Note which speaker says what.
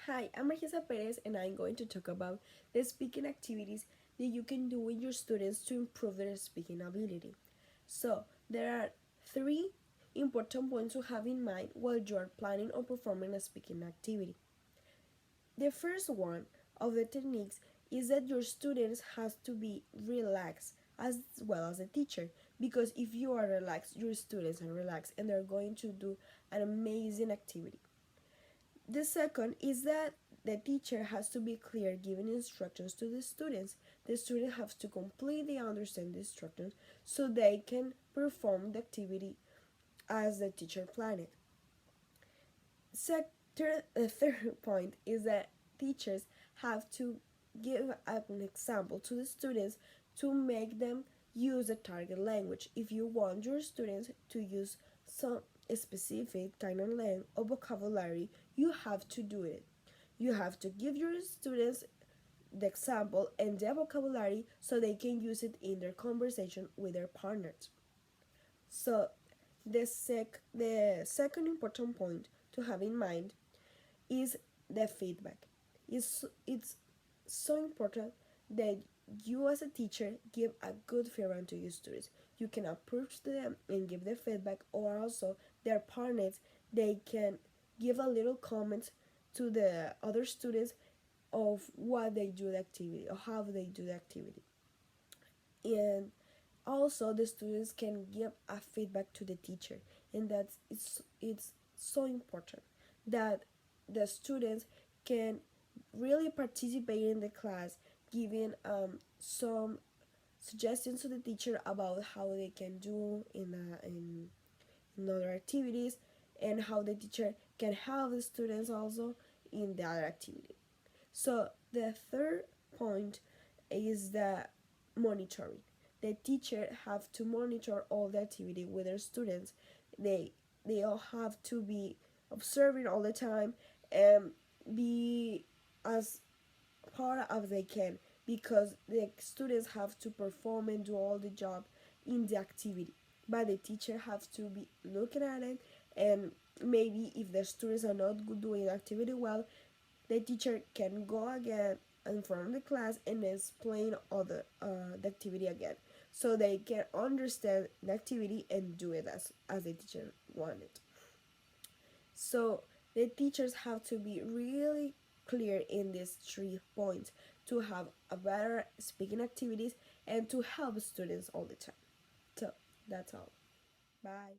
Speaker 1: Hi, I'm Marisa Perez and I'm going to talk about the speaking activities that you can do with your students to improve their speaking ability. So, there are three important points to have in mind while you are planning or performing a speaking activity. The first one of the techniques is that your students has to be relaxed as well as the teacher, because if you are relaxed, your students are relaxed and they're going to do an amazing activity. The second is that the teacher has to be clear giving instructions to the students. The student has to completely understand the instructions so they can perform the activity as the teacher planned. The third point is that teachers have to give an example to the students to make them use the target language. If you want your students to use some specific kind of language or vocabulary, you have to do it. You have to give your students the example and the vocabulary so they can use it in their conversation with their partners. So the second important point to have in mind is the feedback. It's so important that you as a teacher give a good feedback to your students. You can approach them and give their feedback, or also their partners, they can give a little comment to the other students of what they do the activity or how they do the activity. And also the students can give a feedback to the teacher, and it's so important that the students can really participate in the class, giving some suggestions to the teacher about how they can do in other activities, and how the teacher can help the students also in the other activity. So the third point is the monitoring. The teacher have to monitor all the activity with their students. They they all have to be observing all the time and be as part of they can, because the students have to perform and do all the job in the activity, but the teacher have to be looking at it, and maybe if the students are not doing the activity well, the teacher can go again in front of the class and explain all the activity again, so they can understand the activity and do it as the teacher wanted. So the teachers have to be really clear in these 3 points to have a better speaking activities and to help students all the time. So that's all. Bye.